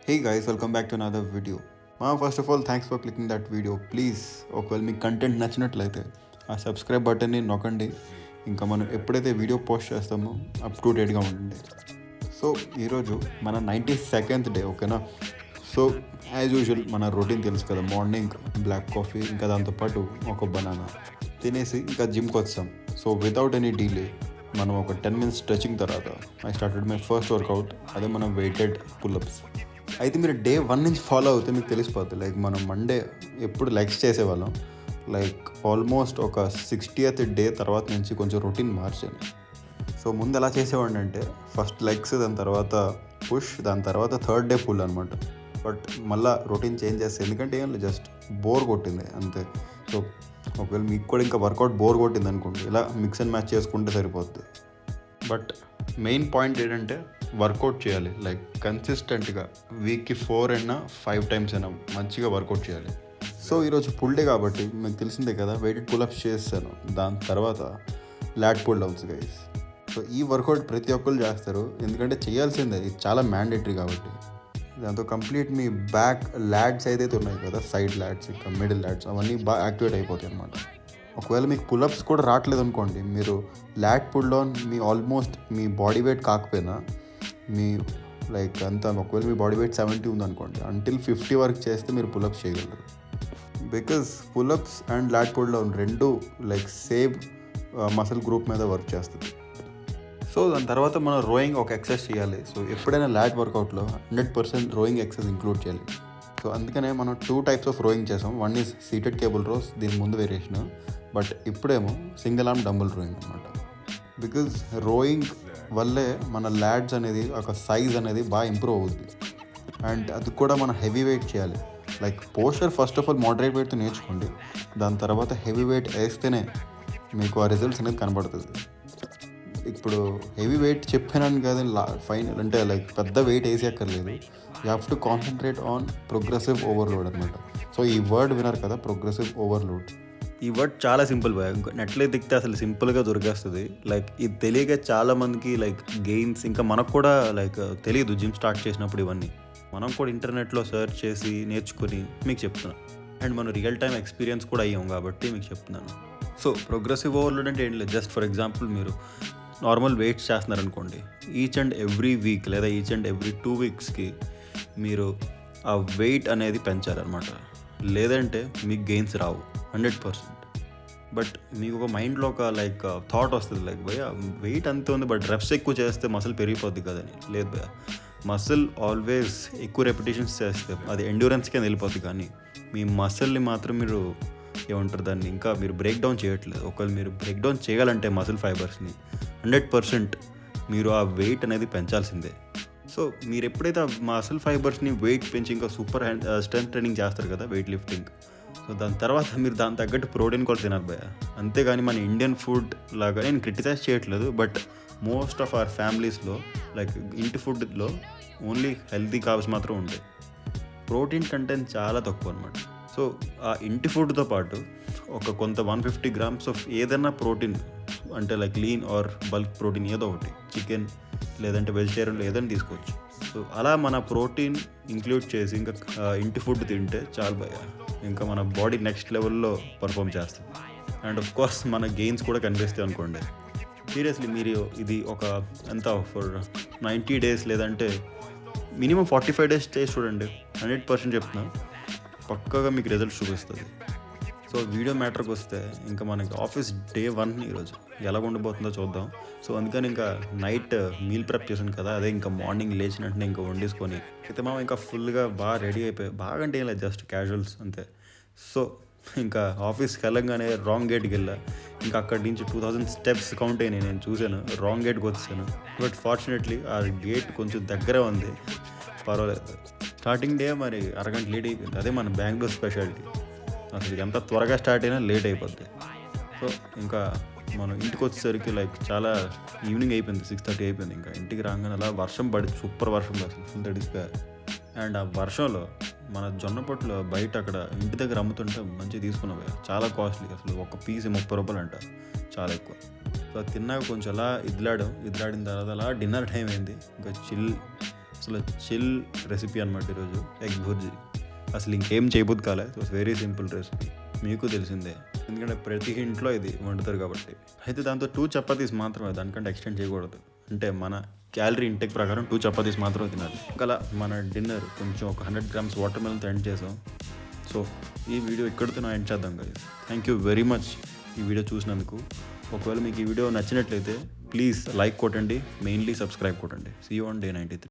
Hey guys, welcome back to another video. First of all, thanks for clicking that video. Please, ఒకవేళ మీకు content నచ్చినట్లయితే ఆ subscribe బటన్ని నొక్కండి. ఇంకా మనం ఎప్పుడైతే వీడియో పోస్ట్ చేస్తామో అప్ టు డేట్గా ఉండండి. సో ఈరోజు మన 92nd డే, ఓకేనా? సో యాజ్ యూజువల్ మన రొటీన్ తెలుసు కదా, మార్నింగ్ బ్లాక్ కాఫీ, ఇంకా దాంతోపాటు ఒక బనానా తినేసి ఇంకా జిమ్కి వచ్చాం. సో వితౌట్ ఎనీ డీలే మనం ఒక 10 minutes స్ట్రెచింగ్ తర్వాత I started my first workout. అదే మనం వెయిటెడ్ పుల్అప్స్. అయితే మీరు డే 1 నుంచి ఫాలో అవుతే మీకు తెలిసిపోతుంది. లైక్ మనం మండే ఎప్పుడు లెగ్స్ చేసేవాళ్ళం, లైక్ ఆల్మోస్ట్ ఒక 60th డే తర్వాత నుంచి కొంచెం రొటీన్ మార్చాను. సో ముందు ఎలా చేసేవాడిని అంటే ఫస్ట్ లెగ్స్, దాని తర్వాత పుష్, దాని తర్వాత థర్డ్ డే పుల్ అనమాట. బట్ మళ్ళీ రొటీన్ చేంజ్ చేస్తే ఎందుకంటే ఏం లేదు, జస్ట్ బోర్ కొట్టింది అంతే. సో ఒకవేళ మీకు కూడా ఇంకా వర్కౌట్ బోర్ కొట్టింది అనుకోండి, ఇలా మిక్స్ అండ్ మ్యాచ్ చేసుకుంటే సరిపోద్ది. బట్ మెయిన్ పాయింట్ ఏంటంటే వర్కౌట్ చేయాలి, లైక్ కన్సిస్టెంట్గా వీక్కి 4 అయినా 5 times అయినా మంచిగా వర్కౌట్ చేయాలి. సో ఈరోజు పుల్ డే కాబట్టి మీకు తెలిసిందే కదా, వెయిటెడ్ పుల్అప్స్ చేస్తాను, దాని తర్వాత lat pull downs guys. So ఈ వర్కౌట్ ప్రతి ఒక్కరు చేస్తారు, ఎందుకంటే చేయాల్సిందే, ఇది చాలా మ్యాండేటరీ కాబట్టి. దాంతో కంప్లీట్ మీ బ్యాక్ ల్యాడ్స్ ఏదైతే ఉన్నాయి కదా, సైడ్ ల్యాడ్స్ ఇంకా మిడిల్ ల్యాడ్స్, అవన్నీ బాగా యాక్టివేట్ అయిపోతాయి అన్నమాట. ఒకవేళ మీకు పుల్అప్స్ కూడా రావట్లేదు అనుకోండి, మీరు లాట్ పుల్ డౌన్ మీ ఆల్మోస్ట్ మీ బాడీ వెయిట్ కాకపోయినా మీ లైక్ అంతా, ఒకవేళ మీ బాడీ వెయిట్ 70 ఉందనుకోండి, అంటిల్ 50 వరకు చేస్తే మీరు పుల్అప్స్ చేయగలరు. Because pull ups and lat pull down రెండు లైక్ సేమ్ మసిల్ గ్రూప్ మీద వర్క్ చేస్తుంది. సో దాని తర్వాత మనం రోయింగ్ ఒక ఎక్సర్సైజ్ చేయాలి. సో ఎప్పుడైనా లాట్ వర్కౌట్లో 100% రోయింగ్ ఎక్సర్సైజ్ ఇంక్లూడ్ చేయాలి. సో అందుకనే మనం 2 types ఆఫ్ రోయింగ్ చేసాం. One is seated cable rows, దీని ముందు వేరియేషన్. బట్ ఇప్పుడేమో సింగిల్ ఆర్మ్ డంబుల్ రోయింగ్ అనమాట. బికాజ్ రోయింగ్ వల్లే మన ల్యాడ్స్ అనేది ఒక సైజ్ అనేది బాగా ఇంప్రూవ్ అవుతుంది. అండ్ అది కూడా మనం హెవీ వెయిట్ చేయాలి. Like posture first of all moderate వెయిట్తో నేర్చుకోండి, దాని తర్వాత హెవీ వెయిట్ వేస్తేనే మీకు ఆ రిజల్ట్స్ అనేది కనబడుతుంది. ఇప్పుడు హెవీ వెయిట్ చెప్పాను కదా, ఫైనల్ అంటే లైక్ పెద్ద వెయిట్ వేసేయక్కర్లేదు, you have to concentrate on progressive overload అనమాట. సో ఈ వర్డ్ విన్నారు కదా, ప్రోగ్రెసివ్ ఓవర్లోడ్. ఈ వర్డ్ చాలా సింపుల్ బాయ్, నెట్లో దిక్తే అసలు సింపుల్గా దొరికేస్తుంది. లైక్ ఇది తెలియక చాలామందికి లైక్ గెయిన్స్, ఇంకా మనకు కూడా లైక్ తెలియదు జిమ్ స్టార్ట్ చేసినప్పుడు ఇవన్నీ. మనం కూడా ఇంటర్నెట్లో సెర్చ్ చేసి నేర్చుకొని మీకు చెప్తున్నాను. అండ్ మనం రియల్ టైం ఎక్స్పీరియన్స్ కూడా అయ్యాం కాబట్టి మీకు చెప్తున్నాను. సో ప్రోగ్రెసివ్ ఓవర్లోడ్ అంటే ఏం లేదు, జస్ట్ ఫర్ ఎగ్జాంపుల్ మీరు నార్మల్ వెయిట్స్ చేస్తున్నారనుకోండి, ఈచ్ అండ్ ఎవ్రీ వీక్ లేదా ఈచ్ అండ్ ఎవ్రీ 2 weeksకి మీరు ఆ వెయిట్ అనేది పెంచాలన్నమాట. లేదంటే మీకు గెయిన్స్ రావు 100%. బట్ మీకు ఒక మైండ్లో ఒక లైక్ థాట్ వస్తుంది, లైక్ భయ వెయిట్ అంతే ఉంది బట్ రెప్స్ ఎక్కువ చేస్తే మసిల్ పెరిగిపోద్ది కదని. లేదు భయ, మసిల్ ఆల్వేస్ ఎక్కువ రెపిటేషన్స్ చేస్తే అది ఎండ్యూరెన్స్కి వెళ్ళిపోద్ది, కానీ మీ మసిల్ని మాత్రం మీరు ఏమంటారు దాన్ని ఇంకా మీరు బ్రేక్ డౌన్ చేయట్లేదు. ఒకవేళ మీరు బ్రేక్ డౌన్ చేయాలంటే మసిల్ ఫైబర్స్ని 100% మీరు ఆ వెయిట్ అనేది పెంచాల్సిందే. సో మీరు ఎప్పుడైతే ఆ మసిల్ ఫైబర్స్ని వెయిట్ పెంచి ఇంకా సూపర్ స్ట్రెంత్ ట్రైనింగ్ చేస్తారు కదా, వెయిట్ లిఫ్టింగ్, సో దాని తర్వాత మీరు దాని తగ్గట్టు ప్రోటీన్ కూడా తినాలి భయ. అంతేగాని మన ఇండియన్ ఫుడ్ లాగా నేను క్రిటిసైజ్ చేయట్లేదు, బట్ మోస్ట్ ఆఫ్ అవర్ ఫ్యామిలీస్లో లైక్ ఇంటి ఫుడ్లో ఓన్లీ హెల్తీ కార్బ్స్ మాత్రం ఉంటాయి, ప్రోటీన్ కంటెంట్ చాలా తక్కువ అనమాట. సో ఆ ఇంటి ఫుడ్తో పాటు ఒక కొంత 150 grams ఆఫ్ ఏదైనా ప్రోటీన్, అంటే like lean or bulk protein ఏదో ఒకటి, చికెన్ లేదంటే వెజిటేరియన్లో ఏదైనా తీసుకోవచ్చు. సో అలా మన ప్రోటీన్ ఇంక్లూడ్ చేసి ఇంకా ఇంటి ఫుడ్ తింటే చాలు భయ, ఇంకా మన బాడీ నెక్స్ట్ లెవెల్లో పర్ఫామ్ చేస్తుంది. అండ్ ఆఫ్ కోర్స్ మన గెయిన్స్ కూడా కనిపిస్తాయి అనుకోండి. సీరియస్లీ మీరు ఇది ఒక ఎంత ఫర్ 90 days లేదంటే మినిమం 45 days చేసి చూడండి, 100% చెప్తున్నా, పక్కాగా మీకు రిజల్ట్స్ చూపిస్తుంది. సో వీడియో మ్యాటర్కి వస్తే ఇంకా మనకి ఆఫీస్ డే 1 ఈరోజు ఎలా ఉండబోతుందో చూద్దాం. సో అందుకని ఇంకా నైట్ మీల్ ప్రెప్ చేశాను కదా, అదే ఇంకా మార్నింగ్ లేచిన వెంటనే ఇంకా వండేసుకొని అయితే మనం ఇంకా ఫుల్గా బాగా రెడీ అయిపోయి, బాగా అంటే ఏం లేదు, జస్ట్ క్యాజువల్స్ అంతే. సో ఇంకా ఆఫీస్కి వెళ్ళంగానే రాంగ్ గేట్కి వెళ్ళా, ఇంకా అక్కడి నుంచి 2000 steps కౌంట్ అయినాయి, నేను చూశాను, రాంగ్ గేట్కి వచ్చాను. బట్ ఫార్చునేట్లీ ఆ గేట్ కొంచెం దగ్గరే ఉంది, పర్వాలేదు. స్టార్టింగ్ డే మరి అరగంట లేట్ అయిపోయింది, అదే మన బెంగళూరు స్పెషాలిటీ, అసలు ఎంత త్వరగా స్టార్ట్ అయినా లేట్ అయిపోద్ది. సో ఇంకా మనం ఇంటికి వచ్చేసరికి లైక్ చాలా ఈవినింగ్ అయిపోయింది, 6:30 అయిపోయింది. ఇంకా ఇంటికి రాగానే అలా వర్షం పడి, సూపర్ వర్షం అసలు ఫుల్ తడిసిగా. అండ్ ఆ వర్షంలో మన జొన్న పొట్లు బయట అక్కడ ఇంటి దగ్గర అమ్ముతుంటే మంచిగా తీసుకున్నావు, చాలా కాస్ట్లీ, అసలు ఒక పీస్ 30 రూపాయలు అంట, చాలా ఎక్కువ. సో తిన్నాక కొంచెం అలా ఇదిలాడిన తర్వాత అలా డిన్నర్ టైం అయింది, ఇంకా అసలు చిల్ రెసిపీ అనమాట ఈరోజు ఎగ్ బుర్జీ. అసలు ఇంకేం చేయబుద్ది కాలే. సో వెరీ సింపుల్ రెసిపీ, మీకు తెలిసిందే ఎందుకంటే ప్రతి ఇంట్లో ఇది వండుతారు కాబట్టి. అయితే దాంతో 2 చపాతీస్ మాత్రమే, దానికంటే ఎక్స్టెండ్ చేయకూడదు. అంటే మన క్యాలరీ ఇంటెక్ ప్రకారం 2 చపాతీస్ మాత్రమే తినాలి. అలా మన డిన్నర్ కొంచెం ఒక 100 గ్రామ్స్ వాటర్ మెలన్తో ఎండ్ చేసాం. సో ఈ వీడియో ఇక్కడితో ఎండ్ చేద్దాం guys. Thank you very much ఈ వీడియో చూసినందుకు. ఒకవేళ మీకు ఈ వీడియో నచ్చినట్లయితే ప్లీజ్ లైక్ కొట్టండి, మెయిన్లీ సబ్స్క్రైబ్ కొట్టండి. See you on day 93.